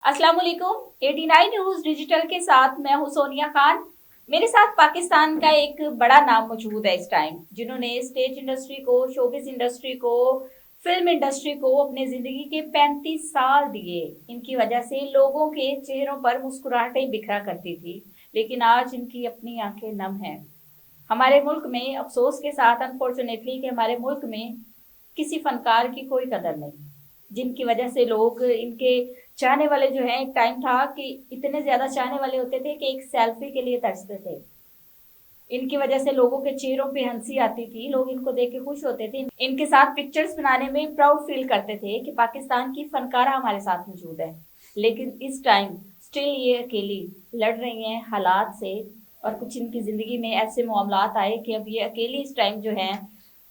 अस्सलाम वालेकुम। 89 news digital के साथ मैं हूं सोनिया खान। मेरे साथ पाकिस्तान का एक बड़ा नाम मौजूद है इस टाइम, जिन्होंने स्टेज इंडस्ट्री को, शोबिस इंडस्ट्री को, फिल्म इंडस्ट्री को अपने जिंदगी के 35 साल दिए। इनकी वजह से लोगों के चेहरों पर मुस्कुराहटें बिखरा करती थी, लेकिन आज इनकी अपनी आंखें नम हैं। हमारे मुल्क में अफसोस के साथ अनफॉर्चुनेटली कि हमारे मुल्क में किसी फनकार की कोई कदर नहीं, जिनकी वजह से लोग इनके चाहने वाले जो है, एक टाइम था कि इतने ज्यादा चाहने वाले होते थे कि एक सेल्फी के लिए तरसते थे। इनकी वजह से लोगों के चेहरों पे हंसी आती थी, लोग इनको देख के खुश होते थे, इनके साथ पिक्चर्स बनाने में प्राउड फील करते थे कि पाकिस्तान की फनकारा हमारे साथ मौजूद है। लेकिन इस टाइम स्टिल ये अकेली लड़ रही हैं हालात से, और कुछ इनकी जिंदगी में ऐसे मामलात आए कि अब ये अकेली इस टाइम जो है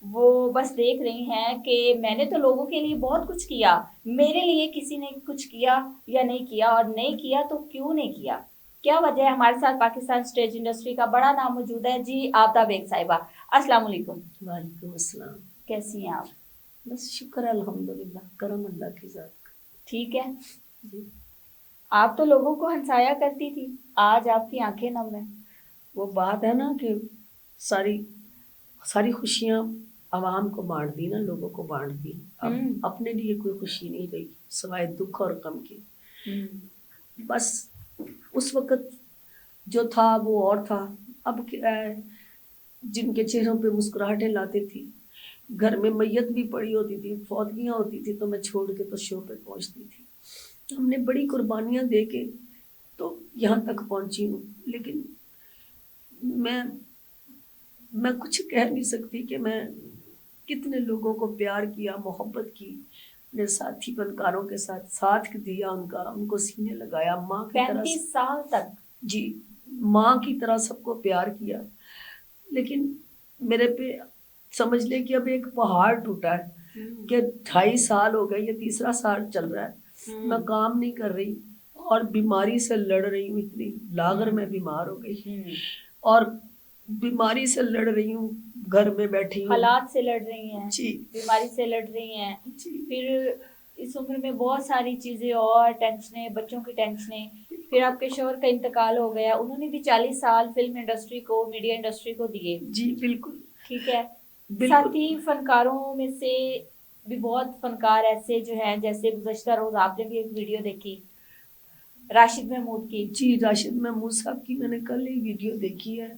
वो बस देख रही हैं कि मैंने तो लोगों के लिए बहुत कुछ किया, मेरे लिए किसी ने कुछ किया या नहीं किया, और नहीं किया तो क्यों नहीं किया, क्या वजह है। हमारे साथ पाकिस्तान स्टेज इंडस्ट्री का बड़ा नाम मौजूद है जी, आबदा बेग साहिबा। अस्सलाम वालेकुम। वालेकुम अस्सलाम। कैसी हैं आप? बस शुक्र है अल्हम्दुलिल्लाह, करम अल्लाह की जात का। ठीक है जी। आप तो लोगों को हंसाया करती थी, आज आपकी आंखें नम है। वो बात है ना कि सारी सारी खुशियाँ आवाम को बांट दी ना, लोगों को बांट दी। अब अपने लिए कोई खुशी नहीं रही सिवाय दुख और गम की। बस उस वक़्त जो था वो और था। अब क्या है, जिनके चेहरों पे मुस्कुराहटें लाती थी, घर में मैयत भी पड़ी होती थी, फौतगियाँ होती थी, तो मैं छोड़ के तो शो पे पहुंचती थी। हमने बड़ी कुर्बानियाँ दे के तो यहाँ तक पहुंची हूँ, लेकिन मैं कुछ कह नहीं सकती कि मैं कितने लोगों को प्यार किया, मोहब्बत की, अपने साथी फनकारों के साथ साथ दिया, उनको सीने लगाया, माँ की तरह 35 साल तक। जी, माँ की तरह सबको प्यार किया। लेकिन मेरे पे समझ ले कि अब एक पहाड़ टूटा है कि 2.5 साल हो गए, ये 3रा साल चल रहा है, मैं काम नहीं कर रही और बीमारी से लड़ रही हूँ। इतनी लागर में बीमार हो गई और बीमारी से लड़ रही हूँ, घर में बैठी हूँ, हालात से लड़ रही हैं जी, बीमारी से लड़ रही हैं जी। फिर इस उम्र में बहुत सारी चीजें और टेंशनें, बच्चों की टेंशनें, फिर आपके शोहर का इंतकाल हो गया, उन्होंने भी 40 साल फिल्म इंडस्ट्री को, मीडिया इंडस्ट्री को दिए। जी बिल्कुल, ठीक है। बिल्कुल। साथी फनकारों में से भी बहुत फनकार ऐसे जो हैं, जैसे गुज़श्ता रोज आपने भी एक वीडियो देखी राशिद महमूद की। जी, राशिद महमूद साहब की मैंने कल ही वीडियो देखी है,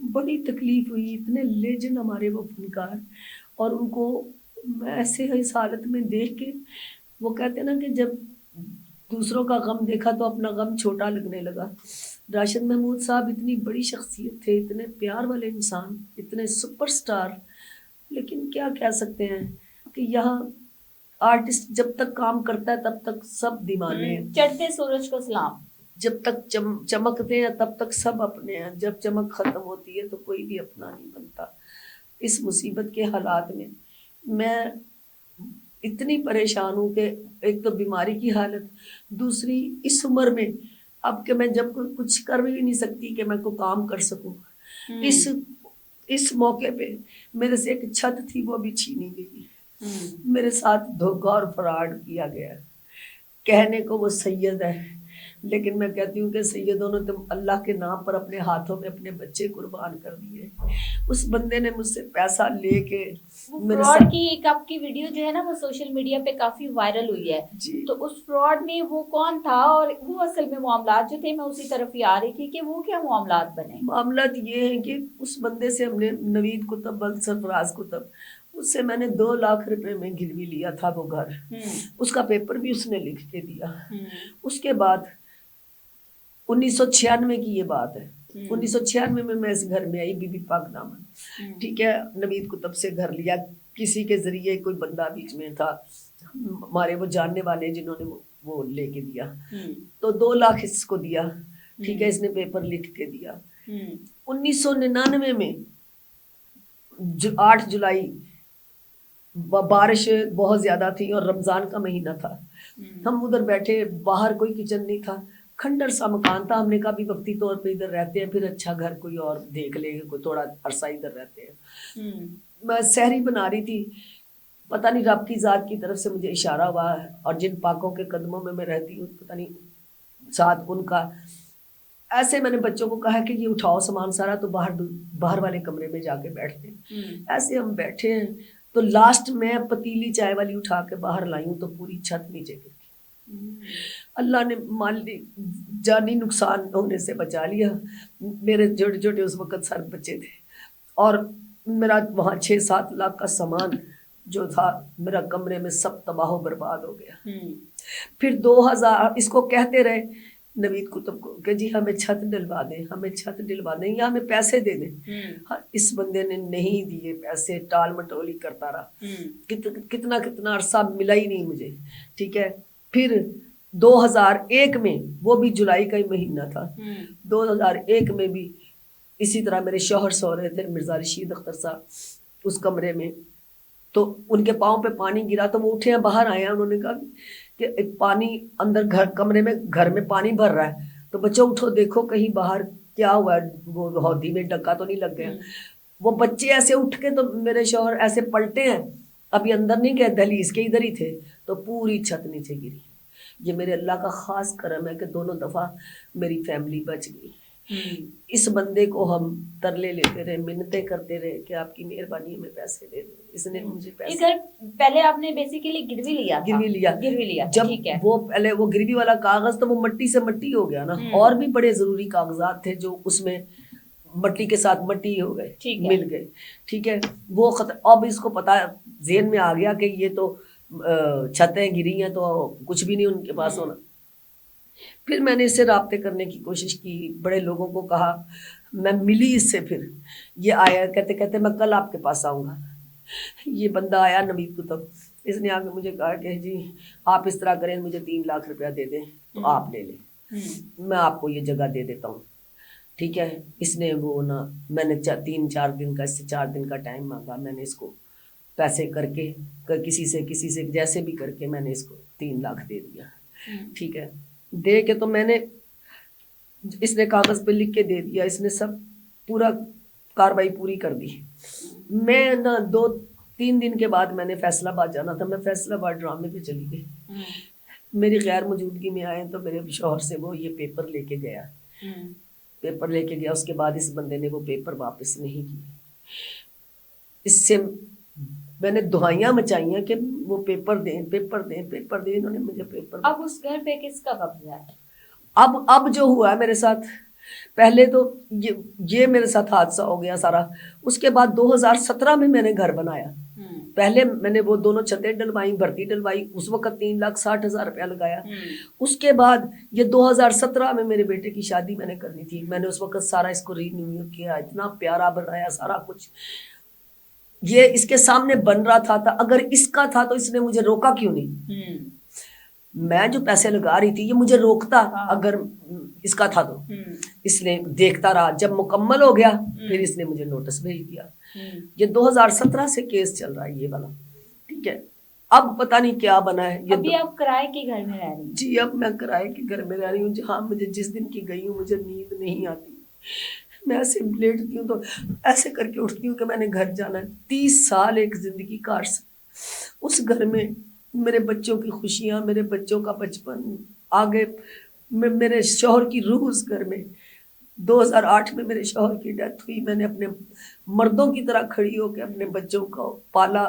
बड़ी तकलीफ हुई। इतने लेजेंड हमारे वो फनकार, और उनको मैं ऐसे इस हालत में देख के, वो कहते हैं ना कि जब दूसरों का गम देखा तो अपना गम छोटा लगने लगा। राशिद महमूद साहब इतनी बड़ी शख्सियत थे, इतने प्यार वाले इंसान, इतने सुपरस्टार, लेकिन क्या कह सकते हैं कि यहाँ आर्टिस्ट जब तक काम करता है तब तक सब दीवाने हैं। चढ़ते सूरज को सलाम। जब तक चमकते हैं तब तक सब अपने हैं, जब चमक खत्म होती है तो कोई भी अपना नहीं बनता। इस मुसीबत के हालात में मैं इतनी परेशान हूँ कि एक तो बीमारी की हालत, दूसरी इस उम्र में अब कि मैं जब कुछ कर भी नहीं सकती कि मैं को काम कर सकूं। इस मौके पे मेरे से एक छत थी, वो भी छीनी गई। मेरे साथ धोखा और फ्रॉड किया गया। कहने को वो सैयद है, लेकिन मैं कहती हूँ कि सैयदों ने तुम अल्लाह के नाम पर अपने हाथों में अपने बच्चे कुर्बान कर दिए। उस बंदे ने मुझसे पैसा लेके मेरे फ्रॉड साथ, की एक आपकी वीडियो जो है ना, वो सोशल मीडिया पे काफी वायरल हुई है। जी, तो उस फ्रॉड में वो कौन था, और वो असल में मामलात जो थे, मैं उसी तरफ ही आ रही थी कि वो क्या मामलात बने। मामला ये है कि उस बंदे से हमने नवीद कुतुब बल सरफराज कुतुब, उससे मैंने 2 लाख रुपए में गिरवी लिया था वो घर। उसका पेपर भी उसने लिख के दिया। उसके बाद 1996 की ये बात है। 1996 में मैं इस घर में आई, बीबी पाक दामन, ठीक है। नवीद कुतुब से घर लिया, किसी के जरिए कोई बंदा बीच में था, हमारे वो जानने वाले, जिन्होंने वो लेके दिया। तो 2 लाख इसको दिया, ठीक है, इसने पेपर लिख के दिया। 1999 में 8 जुलाई बारिश बहुत ज्यादा थी और रमजान का महीना था। हम उधर बैठे, बाहर कोई किचन नहीं था, खंडर सा मकान था। हमने कहा भी वक्ती तौर पे इधर रहते हैं, फिर अच्छा घर कोई और देख लेंगे, कोई थोड़ा अरसा इधर रहते हैं। मैं सहरी बना रही थी, पता नहीं रब की जात की तरफ से मुझे इशारा हुआ, और जिन पाकों के कदमों में मैं रहती हूँ, पता नहीं साथ उनका। ऐसे मैंने बच्चों को कहा कि ये उठाओ सामान सारा, तो बाहर वाले कमरे में जाके बैठते हैं। ऐसे हम बैठे हैं, तो लास्ट में पतीली चाय वाली उठा के बाहर लाई हूँ, तो पूरी छत नीचे गिर गई। अल्लाह ने मान ली जानी नुकसान होने से बचा लिया। मेरे छोटे छोटे उस वक्त सारे बच्चे थे, और मेरा वहाँ 6-7 लाख का सामान जो था मेरा कमरे में सब तबाह बर्बाद हो गया। फिर 2000 इसको कहते रहे नवीद कुतुब को कि जी हमें छत डलवा दें, हमें छत डलवा दें या हमें पैसे दे दें। हाँ, इस बंदे ने नहीं दिए पैसे, टाल मटोली करता रहा। कितना कितना अरसा मिला ही नहीं मुझे। ठीक है, फिर 2001 में, वो भी जुलाई का ही महीना था, 2001 में भी इसी तरह मेरे शौहर सो रहे थे, मिर्जा रशीद अख्तर साहब, उस कमरे में। तो उनके पाँव पे पानी गिरा, तो वो उठे हैं, बाहर आए हैं। उन्होंने कहा कि पानी अंदर घर में पानी भर रहा है, तो बच्चों उठो देखो कहीं बाहर क्या हुआ है, वो हौदी में डक्का तो नहीं लग गया। वो बच्चे ऐसे उठ के, तो मेरे शौहर ऐसे पलटे हैं, अभी अंदर नहीं गए, दहलीज के इधर ही थे, तो पूरी छत नीचे गिरी। ये मेरे अल्लाह का खास करम है कि दोनों दफा मेरी फैमिली बच गई। इस बंदे को हम तरले लेते रहे, मिन्नतें करते रहे कि आपकी मेहरबानी हमें पैसे दे दे। इसने मुझे पैसे, इधर पहले आपने बेसिकली गिरवी लिया। जब ठीक है। वो पहले वो गिरवी वाला कागज, तो वो मट्टी से मट्टी हो गया ना, और भी बड़े जरूरी कागजात थे जो उसमें मट्टी के साथ मट्टी हो गए, मिल गए। ठीक है, वो अब इसको पता ज़हन में आ गया कि ये तो छतें गिरी हैं, तो कुछ भी नहीं उनके पास होना। फिर मैंने इससे राब्ते करने की कोशिश की, बड़े लोगों को कहा, मैं मिली इससे। फिर ये आया, कहते कहते मैं कल आपके पास आऊँगा। ये बंदा आया नवीद कुतुब, इसने आके मुझे कहा कि जी आप इस तरह करें, मुझे 3 लाख रुपया दे दें तो आप ले लें, मैं आपको ये जगह दे देता हूँ। ठीक है, इसने वो ना, मैंने 3-4 दिन का, इससे 4 दिन का टाइम मांगा। मैंने इसको पैसे करके किसी से जैसे भी करके मैंने इसको 3 लाख दे दिया। ठीक है, दे के तो मैंने, इसने कागज पे लिख के दे दिया, इसने सब पूरा कार्रवाई पूरी कर दी। मैं ना 2-3 दिन के बाद मैंने फैसलाबाद जाना था, मैं फैसलाबाद ड्रामे पे चली गई। मेरी गैर मौजूदगी में आए, तो मेरे शौहर से वो ये पेपर लेके गया। पेपर लेके गया, उसके बाद इस बंदे ने वो पेपर वापस नहीं किए। इससे मैंने दुआइयां मचाई हैं कि वो पेपर दें, पेपर दें, पेपर दें। इन्होंने मुझे पेपर। अब उस घर पे किसका कब्जा है? अब जो हुआ है मेरे साथ, पहले तो ये मेरे साथ हादसा हो गया सारा। उसके बाद 2017 में मैंने घर बनाया। पहले मैंने वो दोनों छतें डलवाई, भर्ती डलवाई, उस वक्त 3,60,000 रुपया लगाया। उसके बाद ये 2017 में मेरे बेटे की शादी मैंने करनी थी। मैंने उस वक्त सारा इसको रिन्यू किया, इतना प्यारा बनाया सारा कुछ। ये इसके सामने बन रहा था, अगर इसका था तो इसने मुझे रोका क्यों नहीं? मैं जो पैसे लगा रही थी, ये मुझे रोकता अगर इसका था तो। इसने देखता रहा, जब मुकम्मल हो गया फिर इसने मुझे नोटिस भेज दिया। ये 2017 से केस चल रहा है ये वाला। ठीक है, अब पता नहीं क्या बना है। ये अभी आप किराए के घर में रह रही हैं? जी, अब मैं किराए के घर में रह रही हूँ, जहाँ मुझे जिस दिन की गई हूँ मुझे नींद नहीं आती। मैं ऐसे लेटती हूँ तो ऐसे करके उठती हूँ कि मैंने घर जाना है। 30 साल एक जिंदगी काट उस घर में, मेरे बच्चों की खुशियाँ, मेरे बच्चों का बचपन, आगे मेरे शौहर की रूह उस घर में। 2008 में मेरे शौहर की डेथ हुई। मैंने अपने मर्दों की तरह खड़ी होकर अपने बच्चों को पाला,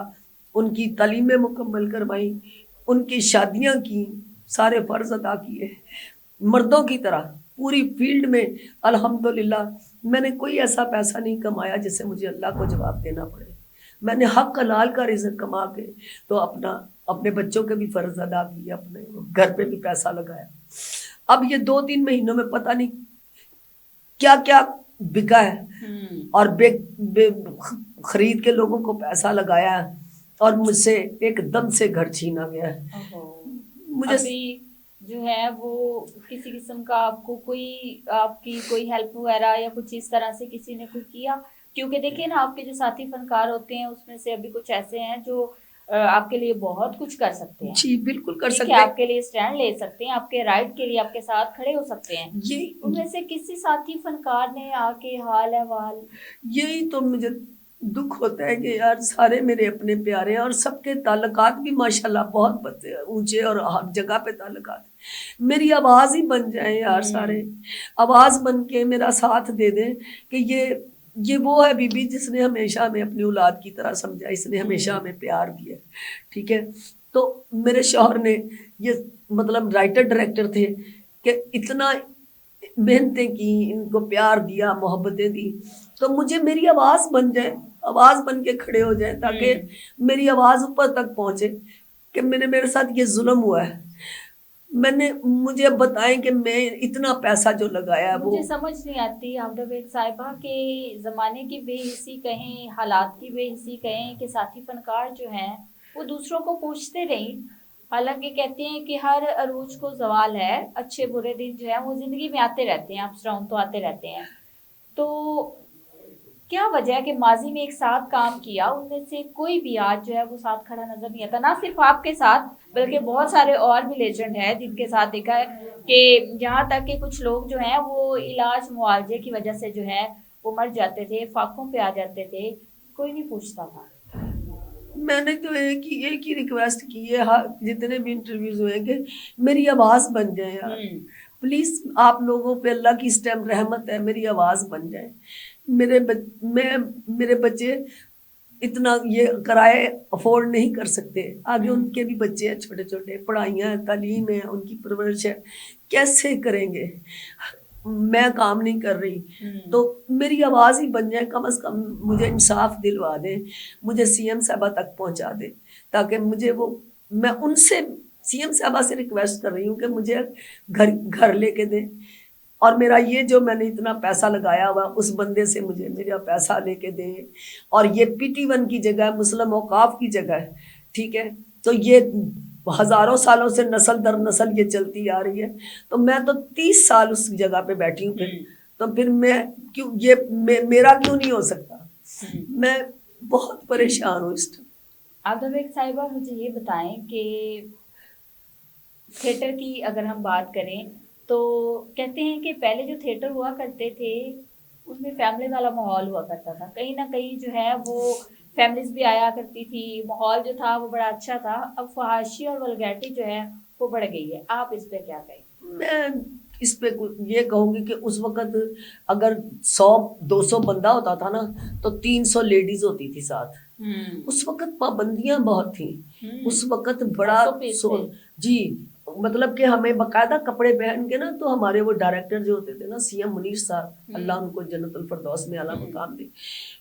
उनकी तालीमें मुकम्मल करवाई, उनकी शादियाँ की, सारे फ़र्ज अदा किए मर्दों की तरह पूरी फील्ड में। अल्हम्दुलिल्लाह मैंने कोई ऐसा पैसा नहीं कमाया जिससे मुझे अल्लाह को जवाब देना पड़े। मैंने हक हलाल का रिज़्क कमा के तो अपने बच्चों के भी फ़र्ज अदा किए, अपने घर पे भी पैसा लगाया। अब ये 2-3 महीनों में पता नहीं क्या क्या बिका है, और खरीद के लोगों को पैसा लगाया है, और मुझसे एकदम से घर छीना गया है। मुझे अभी जो है वो किसी किस्म का आपकी कोई हेल्प वगैरह या कुछ इस तरह से किसी ने कुछ किया? क्योंकि देखिए ना, आपके जो साथी फनकार होते हैं उसमें से अभी कुछ ऐसे हैं जो आपके लिए बहुत कुछ कर सकते हैं। जी बिल्कुल कर सकते हैं, आपके लिए स्टैंड ले सकते हैं, आपके राइट के लिए आपके साथ खड़े हो सकते हैं। उनमें से किसी साथी फनकार ने आके हाल अहवाल, यही तो मुझे दुख होता है कि यार सारे मेरे अपने प्यारे हैं, और सबके ताल्लुकात भी माशाल्लाह बहुत ऊंचे और हर जगह पे ताल्लुकात। میری آواز ہی بن جائیں یار سارے, آواز بن کے میرا ساتھ دے دیں کہ یہ وہ ہے بی بی جس نے ہمیشہ ہمیں اپنی اولاد کی طرح سمجھا, اس نے ہمیشہ ہمیں پیار دیا, ٹھیک ہے. تو میرے شوہر نے یہ مطلب رائٹر ڈائریکٹر تھے کہ اتنا محنتیں کی, ان کو پیار دیا, محبتیں دی, تو مجھے میری آواز بن جائے, آواز بن کے کھڑے ہو جائیں تاکہ میری آواز اوپر تک پہنچے کہ میرے ساتھ یہ ظلم ہوا ہے. مجھے اب بتائیں کہ میں اتنا پیسہ جو لگایا وہ مجھے سمجھ نہیں آتی عبدہ بیگ صاحبہ کہ زمانے کی بے حسی کہیں, حالات کی بے حسی کہیں کہ ساتھی فنکار جو ہیں وہ دوسروں کو پوچھتے نہیں, حالانکہ کہتے ہیں کہ ہر عروج کو زوال ہے, اچھے برے دن جو ہے وہ زندگی میں آتے رہتے ہیں, اپس ڈاؤن تو آتے رہتے ہیں. تو کیا وجہ ہے کہ ماضی میں ایک ساتھ کام کیا ان میں سے کوئی بھی آج جو ہے وہ ساتھ کھڑا نظر نہیں آتا, نہ صرف آپ کے ساتھ بلکہ بہت سارے اور بھی لیجنڈ ہیں جن کے ساتھ دیکھا ہے کہ یہاں تک کہ کچھ لوگ جو ہیں وہ علاج معالجے کی وجہ سے جو ہے وہ مر جاتے تھے, فاقوں پہ آ جاتے تھے, کوئی نہیں پوچھتا تھا. میں نے تو ایک ہی ریکویسٹ کی ہے جتنے بھی انٹرویوز ہوئے کہ میری آواز بن جائے یار, پلیز آپ لوگوں پہ اللہ کی اس ٹائم رحمت ہے, میری آواز بن جائے. میرے بچے اتنا یہ کرائے افورڈ نہیں کر سکتے, آگے ان کے بھی بچے ہیں چھوٹے چھوٹے, پڑھائیاں ہیں, تعلیم ہے, ان کی پرورش ہے, کیسے کریں گے؟ میں کام نہیں کر رہی, تو میری آواز ہی بن جائے, کم از کم مجھے انصاف دلوا دیں, مجھے سی ایم صاحبہ تک پہنچا دیں تاکہ مجھے میں ان سے سی ایم صاحبہ سے ریکویسٹ کر رہی ہوں کہ مجھے گھر لے کے دیں, اور میرا یہ جو میں نے اتنا پیسہ لگایا ہوا اس بندے سے مجھے میرا پیسہ لے کے دیں, اور یہ PT1 کی جگہ ہے, مسلم اوقاف کی جگہ ہے, ٹھیک ہے. تو یہ ہزاروں سالوں سے نسل در نسل یہ چلتی آ رہی ہے, تو میں تو 30 سال اس جگہ پہ بیٹھی ہوں, پھر میں کیوں یہ میرا کیوں نہیں ہو سکتا؟ میں بہت پریشان ہوں اس ٹائم. عبدہ بیگ صاحبہ مجھے یہ بتائیں کہ تھیٹر کی اگر ہم بات کریں تو کہتے ہیں کہ پہلے جو تھیٹر ہوا کرتے تھے اس میں فیملی والا ماحول ہوا کرتا تھا, کہیں نہ کہیں جو ہے وہ فیملیز بھی آیا کرتی تھی, ماحول جو تھا وہ بڑا اچھا تھا. اب فحاشی اور ولگیرٹی جو ہے وہ بڑھ گئی ہے, آپ اس پہ کیا کہیں؟ میں اس پہ یہ کہوں گی کہ اس وقت اگر 100-200 بندہ ہوتا تھا نا تو 300 لیڈیز ہوتی تھی ساتھ. اس وقت پابندیاں بہت تھیں, اس وقت بڑا جی, مطلب کہ ہمیں باقاعدہ کپڑے پہن کے نا, تو ہمارے وہ ڈائریکٹر جو ہوتے تھے نا سی ایم منیر صاحب, اللہ ان کو جنت الفردوس میں اعلیٰ مقام دے,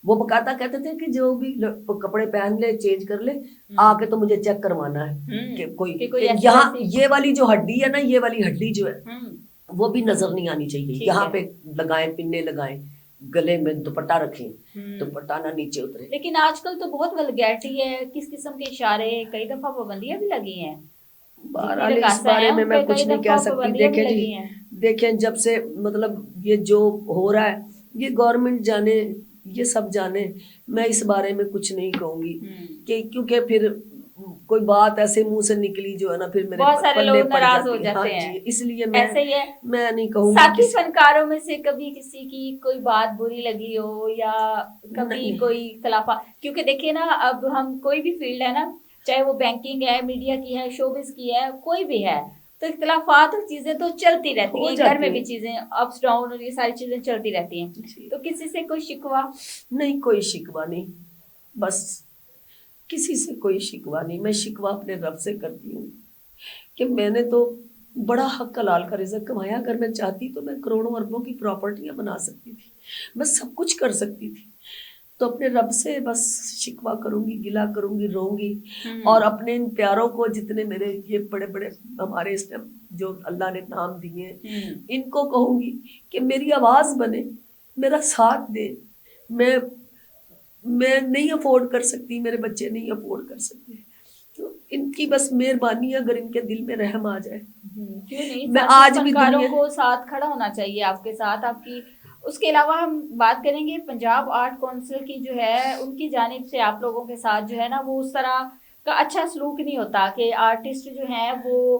وہ باقاعدہ کہتے تھے کہ جو بھی کپڑے پہن لے, چینج کر لے, آ کے تو مجھے چیک کروانا ہے کہ کوئی یہاں یہ والی جو ہڈی ہے نا, یہ والی ہڈی جو ہے وہ بھی نظر نہیں آنی چاہیے, یہاں پہ لگائیں, پنے لگائیں, گلے میں دوپٹہ رکھیں, دوپٹہ نہ نیچے اترے. لیکن آج کل تو بہت ولگیرٹی ہے, کس قسم کے اشارے, کئی دفعہ پابندیاں بھی لگی ہیں. بہرحال اس بارے میں کچھ نہیں کہہ سکتی. دیکھیں جب سے مطلب یہ جو ہو رہا ہے یہ گورنمنٹ جانے, یہ سب جانے, میں اس بارے میں کچھ نہیں کہوں گی کہ کیونکہ پھر کوئی بات ایسے منہ سے نکلی جو ہے نا پھر میرے بہت سارے لوگ ناراض ہو جاتے ہیں, اس لیے میں نہیں کہوں گی. ساتھی فنکاروں میں سے کبھی کسی کی کوئی بات بری لگی ہو یا کبھی کوئی اختلافات, کیونکہ دیکھیے نا اب ہم کوئی بھی فیلڈ ہے نا, چاہے وہ بینکنگ ہے, میڈیا کی ہے, شوبز کی ہے, کوئی بھی ہے, تو اختلافات اور چیزیں تو چلتی رہتی ہیں, گھر میں بھی چیزیں اپس ڈاؤن اور یہ ساری چیزیں چلتی رہتی ہیں. تو کسی سے کوئی شکوہ نہیں؟ کوئی شکوہ نہیں, بس کسی سے کوئی شکوہ نہیں. میں شکوہ اپنے رب سے کرتی ہوں کہ میں نے تو بڑا حق حلال کا رزق کمایا, اگر میں چاہتی تو میں کروڑوں اربوں کی پراپرٹیاں بنا سکتی تھی, میں سب کچھ کر سکتی تھی. تو اپنے رب سے بس شکوہ کروں گی, گلا کروں گی, روں گی, اور اپنے ان پیاروں کو جتنے میرے یہ بڑے بڑے ہمارے اس ٹائم جو اللہ نے نام دیے ان کو کہوں گی کہ میری آواز بنے, میرا ساتھ دے. میں نہیں افورڈ کر سکتی, میرے بچے نہیں افورڈ کر سکتے, تو ان کی بس مہربانی, اگر ان کے دل میں رحم آ جائے. کیوں نہیں, میں آج بھی فنکاروں کو ساتھ کھڑا ہونا چاہیے آپ کے ساتھ, آپ کی. اس کے علاوہ ہم بات کریں گے پنجاب آرٹ کونسل کی جو ہے, ان کی جانب سے آپ لوگوں کے ساتھ جو ہے نا وہ اس طرح کا اچھا سلوک نہیں ہوتا کہ آرٹسٹ جو ہیں وہ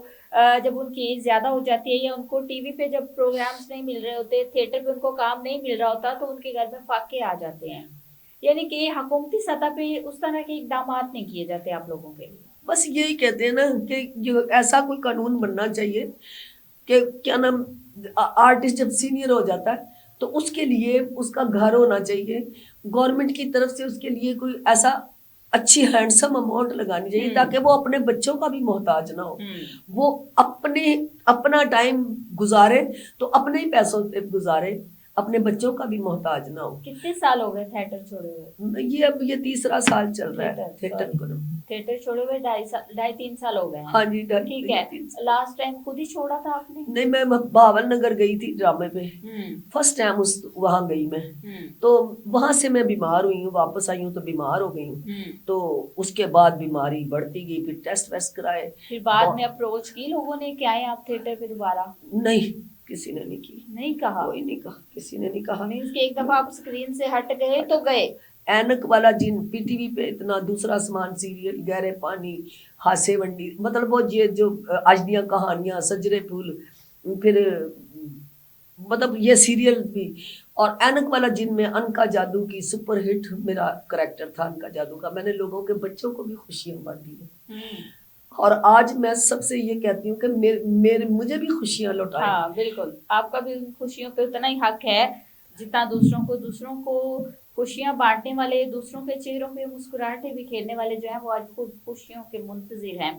جب ان کی ایج زیادہ ہو جاتی ہے یا ان کو ٹی وی پہ جب پروگرامز نہیں مل رہے ہوتے, تھیٹر پہ ان کو کام نہیں مل رہا ہوتا, تو ان کے گھر میں فاقے آ جاتے ہیں. یعنی کہ حکومتی سطح پہ اس طرح کے اقدامات نہیں کیے جاتے آپ لوگوں کے لیے. बस यही कहते हैं ना कि ये ऐसा कोई कानून बनना चाहिए कि क्या नाम, आर्टिस्ट जब सीनियर हो जाता है तो उसके लिए उसका घर होना चाहिए, गवर्नमेंट की तरफ से उसके लिए कोई ऐसा अच्छी हैंडसम अमाउंट लगानी चाहिए ताकि वो अपने बच्चों का भी मोहताज ना हो, वो अपना टाइम गुजारे तो अपने ही पैसों से गुजारे, अपने बच्चों का भी मोहताज ना हो। कितने साल हो गए थिएटर छोड़े हुए? ये अब ये 3रा साल चल रहा है थिएटर को। थिएटर छोड़े हुए 2.5-3 साल हो गए हैं। हाँ जी, ठीक है। लास्ट टाइम खुद ही छोड़ा था आपने? नहीं, मैं भावल नगर गई थी ड्रामे पे, फर्स्ट टाइम वहां गई मैं, तो वहां से मैं बीमार हुई हूँ, वापस आई हूँ तो बीमार हो गई हूँ, तो उसके बाद बीमारी बढ़ती गई, फिर टेस्ट वेस्ट कराए, फिर बाद में अप्रोच की लोगों ने कि आए आप थिएटर पे दोबारा? नहीं, किसी ने नहीं की, नहीं कहा? कोई नहीं कहा, किसी ने नहीं कहा। मींस कि एक दफा आप स्क्रीन से हट गए तो गए। ऐनक वाला जिन पीटीवी पे इतना, दूसरा आसमान सीरियल, गहरे पानी, हासे वंडी, मतलब वो ये जो आज दियां कहानियां, सजरे फूल, फिर मतलब ये सीरियल भी, और ऐनक वाला जिन में अनका जादू की सुपर हिट मेरा करेक्टर था, अनका जादू का। मैंने लोगों के बच्चों को भी खुशियां बांटी है, और आज मैं सबसे ये कहती हूँ कि मेरे मुझे भी खुशियां लौटाएं। हाँ बिल्कुल, आपका भी उन खुशियों पे उतना ही हक है जितना दूसरों को खुशियां बांटने वाले, दूसरों के चेहरों पे मुस्कुराहटें बिखेरने वाले जो हैं वो आज खुद खुशियों के मुंतजिर हैं।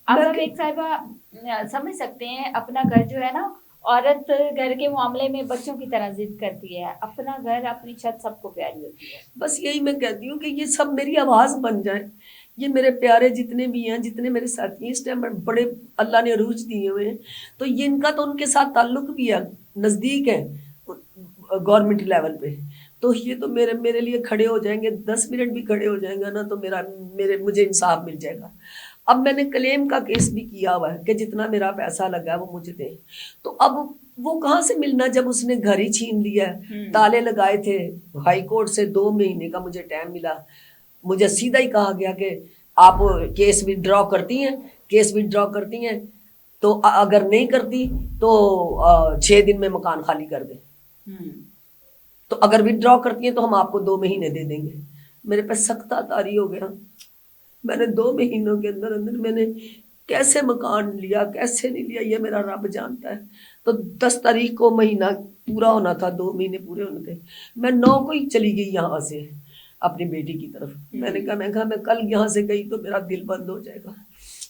अब एक साहिबा समझ सकते हैं, अपना घर जो है ना, औरत घर के मामले में बच्चों की तरह जिद करती है, अपना घर अपनी छत सबको प्यारी होती है। बस यही मैं कहती हूँ कि ये सब मेरी आवाज बन जाए, ये मेरे प्यारे जितने भी हैं, जितने मेरे साथी हैं, इस टाइम बड़े अल्लाह ने अरूज दिए हुए हैं, तो ये इनका तो उनके साथ ताल्लुक भी है, नजदीक है गवर्नमेंट लेवल पे, तो ये तो मेरे लिए खड़े हो जाएंगे, 10 मिनट भी खड़े हो जाएंगे ना तो मुझे इंसाफ मिल जाएगा। अब मैंने क्लेम का केस भी किया हुआ है कि जितना मेरा पैसा लगा है वो मुझे दे, तो अब वो कहाँ से मिलना जब उसने घर ही छीन लिया है, ताले लगाए थे, हाई कोर्ट से 2 महीने का मुझे टाइम मिला, मुझे सीधा ही कहा गया कि आप केस विड्रॉ करती हैं, तो अगर नहीं करती तो 6 दिन में मकान खाली कर दे, तो अगर विड्रॉ करती हैं तो हम आपको 2 महीने दे देंगे। मेरे पे सख्त तारी हो गया, मैंने 2 महीनों के अंदर मैंने कैसे मकान लिया, कैसे नहीं लिया, ये मेरा रब जानता है। तो 10 तारीख को महीना पूरा होना था, 2 महीने पूरे होने थे, मैं 9 को ही चली गई यहाँ से अपनी बेटी की तरफ। मैंने कहा मैं कल यहाँ से गई तो मेरा दिल बंद हो जाएगा,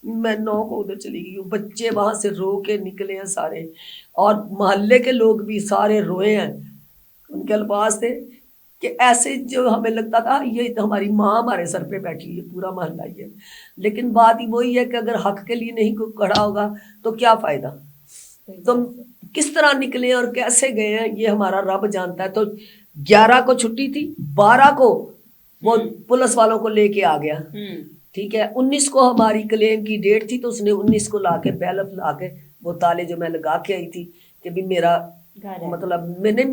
मैं 9 को उधर चली गई हूँ। बच्चे वहां से रो के निकले हैं सारे, और मोहल्ले के लोग भी सारे रोए हैं, उनके अल्फाज थे कि ऐसे जो हमें लगता था ये तो हमारी माँ हमारे सर पे बैठी है, पूरा मोहल्ला ही है। लेकिन बात ही वही है कि अगर हक के लिए नहीं कोई खड़ा होगा तो क्या फायदा। तो किस तरह निकले और कैसे गए हैं ये हमारा रब जानता है। तो 11 को छुट्टी थी, 12 को वो पुलिस वालों को लेके आ गया, ठीक है। 19 को हमारी क्लेम की डेट थी, तो उसने 19 को लाके बैलफ लाके वो ताले जो मैं लगा के आई थी कि भी मेरा मतलब मैंने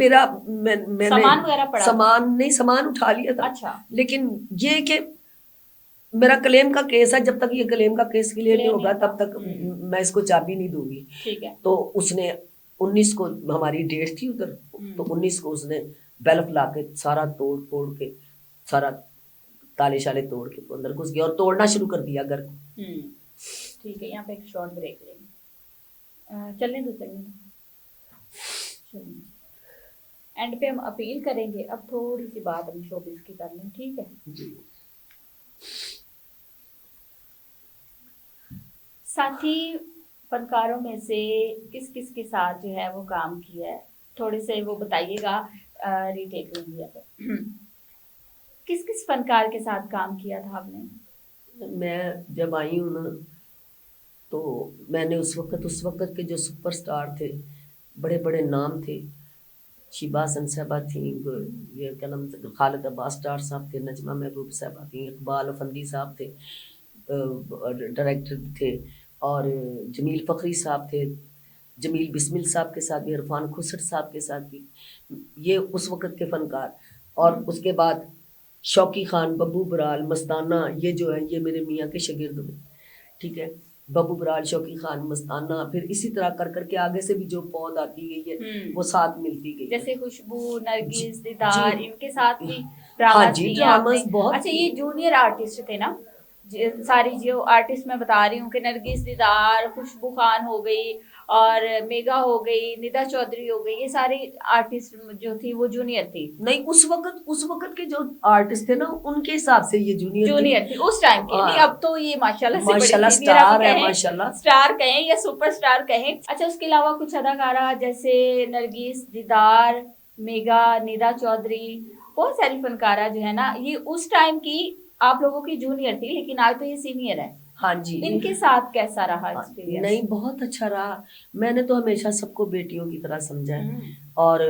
सामान उठा लिया था। अच्छा। लेकिन ये कि मेरा क्लेम का केस है, जब तक ये क्लेम का केस क्लियर नहीं होगा तब तक मैं इसको चाबी नहीं दूंगी। ठीक है। तो उसने 19 को हमारी डेट थी उधर, तो 19 को उसने बैलफ ला के सारा तोड़ फोड़ के, सारा ताले शाले तोड़ के तो अंदर घुस गया और तोड़ना शुरू कर दिया घर को। ठीक है, यहाँ पे एक शॉर्ट ब्रेक लेंगे, चलने दो। एंड पे हम अपील करेंगे, अब थोड़ी सी बात हम शोबिस की कर लें, ठीक है जी। साथी फनकारों में से किस किस के साथ जो है वो काम किया है, थोड़े से वो बताइएगा। रीटेक लूंगी पे किस किस फनकार के साथ काम किया था आपने? मैं जब आई हूँ ना तो मैंने उस वक्त के जो सुपरस्टार थे, बड़े बड़े नाम थे, शिबा सन साहबा थी, ये क्या नाम, खालिद अब्बास डार साहब थे, नजमा महबूब साहबा थी, इकबाल अफंदी साहब थे, डायरेक्टर थे, और जमील फ़खरी साहब थे, जमील बिस्मिल साहब के साथ भी, इरफान खुसर साहब के साथ भी, ये उस वक्त के फनकार। और उसके बाद शौकी खान, बब्बू बराल, मस्ताना, ये जो है ये मेरे मियाँ के शागिर्द हुए, ठीक है। बब्बू बराल, शौकी खान, मस्ताना, फिर इसी तरह कर करके आगे से भी जो पौध आती गई है वो साथ मिलती गई, जैसे खुशबू, नरगिस, दीदार, इनके साथ भी हाँ जी, ड्रामास बहुत। अच्छा, ये जूनियर आर्टिस्ट थे ना? सारी जो आर्टिस्ट मैं बता रही हूँ कि नरगिस दीदार, खुशबू खान हो गई और मेगा हो गई, निदा चौधरी हो गई, ये सारी आर्टिस्ट जो थी वो जूनियर थी। नहीं, उस वक्त के जो आर्टिस्ट थे ना उनके हिसाब से ये जूनियर थी उस टाइम के, नहीं अब तो ये माशाल्लाह से बड़ी माशाल्लाह सीनियर अब स्टार है, कहें, माशाल्लाह स्टार कहें या सुपर स्टार कहें। अच्छा, उसके अलावा कुछ अदाकारा जैसे नरगिस दीदार, मेगा, निदा चौधरी, बहुत सारी फनकारा जो है ना ये उस टाइम की आप लोगों की जूनियर थी, लेकिन आज तो ये सीनियर है। हाँ जी। इनके साथ कैसा रहा एक्सपीरियंस? नहीं, बहुत अच्छा रहा। मैंने तो हमेशा सबको बेटियों की तरह समझा है और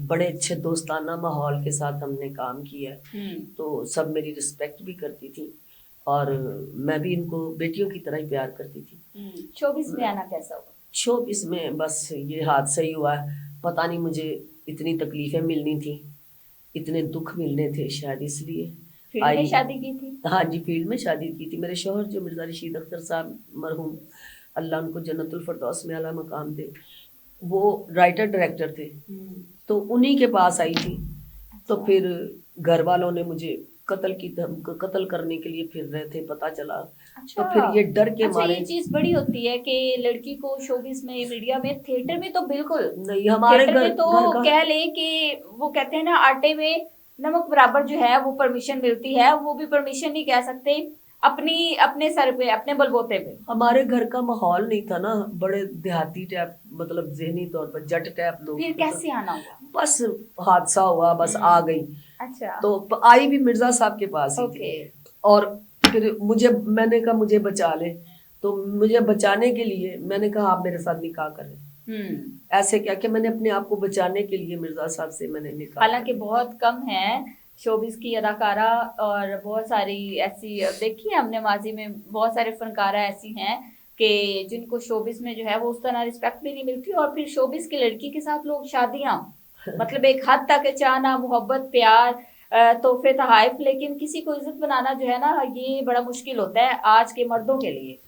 बड़े अच्छे दोस्ताना माहौल के साथ हमने काम किया है, तो सब मेरी रिस्पेक्ट भी करती थी और मैं भी इनको बेटियों की तरह ही प्यार करती थी। शोबिस में आना कैसा हुआ? शोबिस में बस ये हादसा ही हुआ, पता नहीं मुझे इतनी तकलीफें मिलनी थी, इतने दुख मिलने थे, शायद इसलिए फील्ड में शादी की थी। हाँ जी, फील्ड में शादी की थी। मेरे शौहर जो मिर्ज़ा रशीद अख्तर साहब मरहूम, अल्लाह उनको जन्नतुल फरदौस में आला मकाम दे, वो राइटर डायरेक्टर थे, तो उन्हीं के पास आई थी। तो फिर घर वालों ने मुझे कत्ल करने के लिए फिर रहे थे, पता चला। अच्छा, तो फिर ये डर के मारे, ये चीज बड़ी होती है कि लड़की को शोबिस में, मीडिया में, थिएटर में तो बिल्कुल नहीं, हमारे थिएटर घर में तो कह लें कि वो कहते हैं ना आटे में नमक बराबर जो है वो परमिशन मिलती है, वो भी परमिशन नहीं कह सकते, अपने सर पे, अपने बलबोते पे। हमारे घर का माहौल नहीं था ना, बड़े देहाती टाइप, मतलब जहनी तौर पर जट टाइप लोग। फिर कैसे आना हुआ? बस हादसा हुआ, बस आ गई। अच्छा, तो आई भी मिर्जा साहब के पास ही थी और फिर मैंने कहा मुझे बचा ले, तो मुझे बचाने के लिए मैंने कहा आप मेरे साथ निकाह करें। ऐसे क्या कि मैंने अपने आप को बचाने के लिए मिर्जा साहब से मैंने निकाह। हालांकि बहुत कम है शोबिस की अदाकारा और बहुत सारी ऐसी देखी है हमने माजी में, बहुत सारे फनकारा ऐसी हैं कि जिनको शोबिस में जो है वो उस तरह रिस्पेक्ट भी नहीं मिलती, और फिर शोबिस की लड़की के साथ लोग शादियां मतलब एक हद तक चाहना, मोहब्बत, प्यार, तोहफे, तहाइफ, लेकिन किसी को इज्जत बनाना जो है ना ये बड़ा मुश्किल होता है आज के मर्दों के लिए।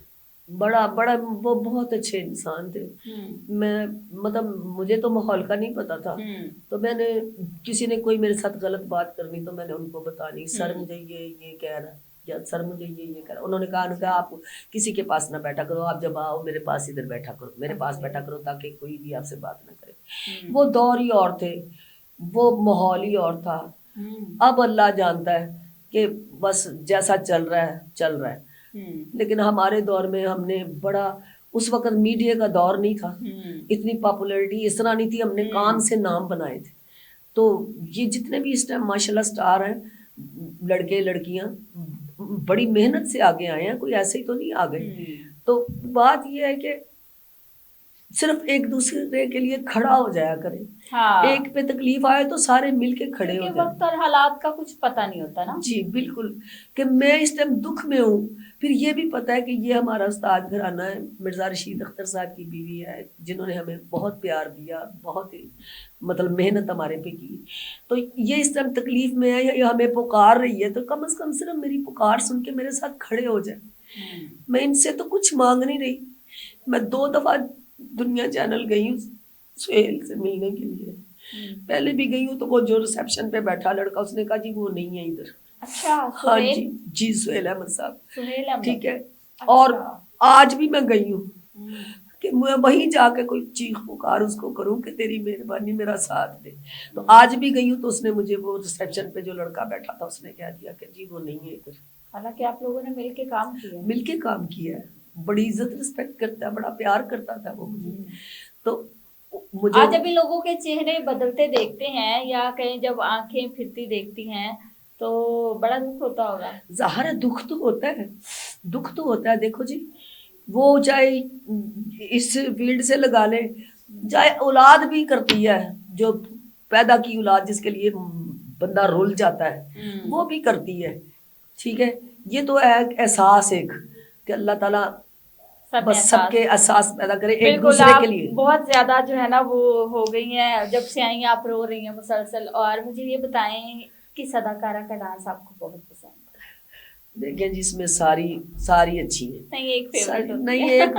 बड़ा वो बहुत अच्छे इंसान थे। मैं मतलब मुझे तो माहौल का नहीं पता था, तो मैंने किसी ने कोई मेरे साथ गलत बात करनी तो मैंने उनको बतानी, सर मुझे ये कह रहा है, या सर मुझे ये कह रहा है। उन्होंने कहा आप किसी के पास ना बैठा करो, आप जब आओ मेरे पास इधर बैठा करो, मेरे पास बैठा करो, ताकि कोई भी आपसे बात ना करे। वो दौर ही और थे, वो माहौल ही और था। अब अल्लाह जानता है कि बस जैसा चल रहा है। लेकिन हमारे दौर में हमने बड़ा, उस वक्त मीडिया का दौर नहीं था, इतनी पॉपुलैरिटी इस तरह नहीं थी, हमने काम से नाम बनाए थे। तो ये जितने भी इस टाइम माशाल्लाह स्टार हैं, लड़के लड़कियां, बड़ी मेहनत से आगे आए हैं, कोई ऐसे ही तो नहीं आ गए। तो बात ये है कि सिर्फ एक दूसरे के लिए खड़ा हो जाया करें। हाँ। एक पे तकलीफ आए तो सारे मिलके खड़े हो जाए। वक्त और हालात का कुछ पता नहीं होता ना। जी बिल्कुल, कि मैं इस टाइम दुख में हूँ, फिर ये भी पता है कि ये हमारा उस्ताद घराना है, मिर्जा रशीद अख्तर साहब की बीवी है, जिन्होंने हमें बहुत प्यार दिया, बहुत ही मतलब मेहनत हमारे पे की। तो ये इस टाइम तकलीफ में है या हमें पुकार रही है, तो कम से कम सिर्फ मेरी पुकार सुन के मेरे साथ खड़े हो जाए। मैं इनसे तो कुछ मांग नहीं रही। मैं 2 दफा दुनिया चैनल गई हूँ सुहेल से मिलने के लिए, पहले भी गई हूँ, तो वो जो रिसेप्शन पे बैठा लड़का, उसने कहा जी वो नहीं है इधर। अच्छा, हाँ जी सुहेल अहमद साहब, ठीक है। अच्छा। और आज भी मैं गई हूँ कि मैं वहीं जाके कोई चीख पुकार उसको करूँ कि तेरी मेहरबानी मेरा साथ दे। तो आज भी गई हूँ, तो उसने मुझे वो रिसेप्शन पे जो लड़का बैठा था उसने कह दिया कि जी वो नहीं है इधर। हालांकि आप लोगों ने मिलके काम किया है, बड़ी इज्जत रिस्पेक्ट करता है, बड़ा प्यार करता था वो मुझे। तो मुझे आज अभी लोगों के चेहरे बदलते देखते हैं या कहीं जब आंखें फिरती देखती हैं तो बड़ा दुख होता होगा। ज़ाहिर है दुख तो होता है। देखो जी, वो चाहे इस फील्ड से लगा ले, चाहे औलाद भी करती है, जो पैदा की औलाद जिसके लिए बंदा रुल जाता है वो भी करती है, ठीक है। ये तो है एहसास एक कि अल्लाह ताला बस सबके एहसास पैदा करे एक दूसरे के लिए। बहुत ज्यादा जो है ना वो हो गई हैं, जब से आई आप रो रही हैं मुसलसल। और मुझे ये बताएं किस अदाकारा का डांस आपको बहुत पसंद है? देखिए जिसमें सारी अच्छी है, नहीं एक फेवरेट नहीं एक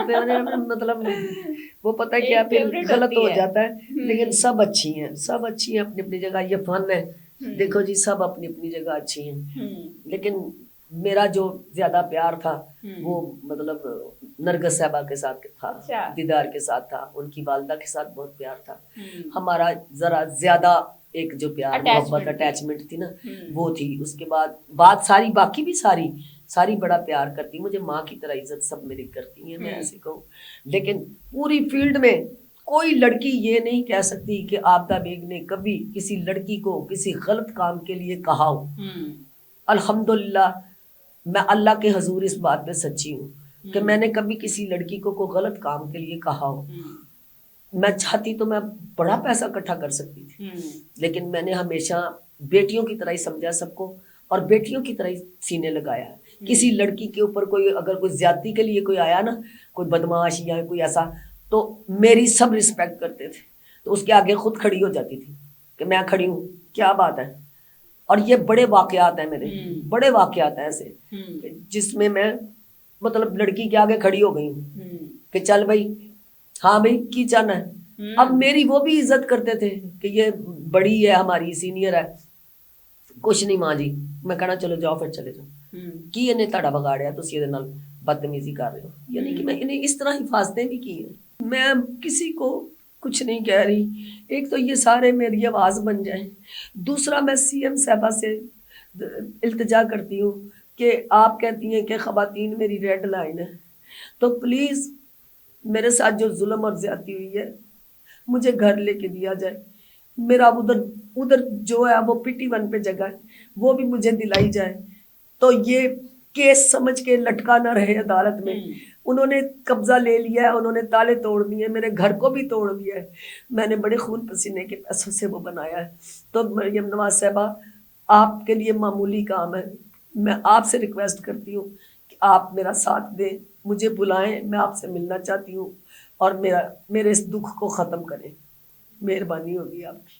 मतलब वो पता है क्या फिर गलत हो जाता है, लेकिन सब अच्छी हैं अपनी अपनी जगह। ये फन है, देखो जी सब अपनी अपनी जगह अच्छी हैं, लेकिन میرا جو زیادہ پیار تھا وہ مطلب نرگس صاحبہ کے ساتھ تھا، دیدار کے ساتھ تھا، ان کی والدہ کے ساتھ بہت پیار تھا. ہمارا ذرا زیادہ ایک جو پیار محبت اٹیچمنٹ تھی نا وہ تھی. اس کے بعد بات ساری باقی بھی ساری بڑا پیار کرتی، مجھے ماں کی طرح عزت سب میری کرتی ہیں، میں ایسے کہوں. لیکن پوری فیلڈ میں کوئی لڑکی یہ نہیں کہہ سکتی کہ عابدہ بیگ نے کبھی کسی لڑکی کو کسی غلط کام کے لیے کہا ہو. الحمدللہ میں اللہ کے حضور اس بات پہ سچی ہوں کہ میں نے کبھی کسی لڑکی کو کوئی غلط کام کے لیے کہا ہو. میں چاہتی تو میں بڑا پیسہ اکٹھا کر سکتی تھی، لیکن میں نے ہمیشہ بیٹیوں کی طرح ہی سمجھا سب کو اور بیٹیوں کی طرح ہی سینے لگایا. کسی لڑکی کے اوپر کوئی اگر کوئی زیادتی کے لیے کوئی آیا نا، کوئی بدماش یا کوئی ایسا، تو میری سب رسپیکٹ کرتے تھے. تو اس کے آگے خود کھڑی ہو جاتی تھی کہ میں کھڑی ہوں، کیا بات ہے. اور یہ بڑے واقعات ہیں میرے، بڑے واقعات ہیں ایسے جس میں مطلب لڑکی کے آگے کھڑی ہو گئی ہوں کہ چل بھائی، ہاں بھائی کی چاہنا ہے. اب میری وہ بھی عزت کرتے تھے کہ یہ بڑی ہے ہماری، سینئر ہے. کچھ نہیں ماں جی، میں کہنا چلو جاؤ پھر چلے جاؤ. کی انہیں تاڑا بگاڑیا تو یہ بدتمیزی کر رہے ہو. یعنی کہ میں انہیں اس طرح حفاظتیں بھی کی ہیں. میں کسی کو کچھ نہیں کہہ رہی. ایک تو یہ سارے میری آواز بن جائیں، دوسرا میں سی ایم صاحبہ سے التجا کرتی ہوں کہ آپ کہتی ہیں کہ خواتین میری ریڈ لائن ہے، تو پلیز میرے ساتھ جو ظلم اور زیادتی ہوئی ہے مجھے گھر لے کے دیا جائے. میرا ادھر جو ہے وہ PT1 پہ جگہ ہے، وہ بھی مجھے دلائی جائے. تو یہ کیس سمجھ کے لٹکا نہ رہے عدالت میں. انہوں نے قبضہ لے لیا ہے، انہوں نے تالے توڑ دیے، میرے گھر کو بھی توڑ دیا ہے. میں نے بڑے خون پسینے کے پیسوں سے وہ بنایا ہے. تو مریم نواز صاحبہ آپ کے لیے معمولی کام ہے، میں آپ سے ریکویسٹ کرتی ہوں کہ آپ میرا ساتھ دیں، مجھے بلائیں، میں آپ سے ملنا چاہتی ہوں اور میرے اس دکھ کو ختم کریں. مہربانی ہوگی آپ کی.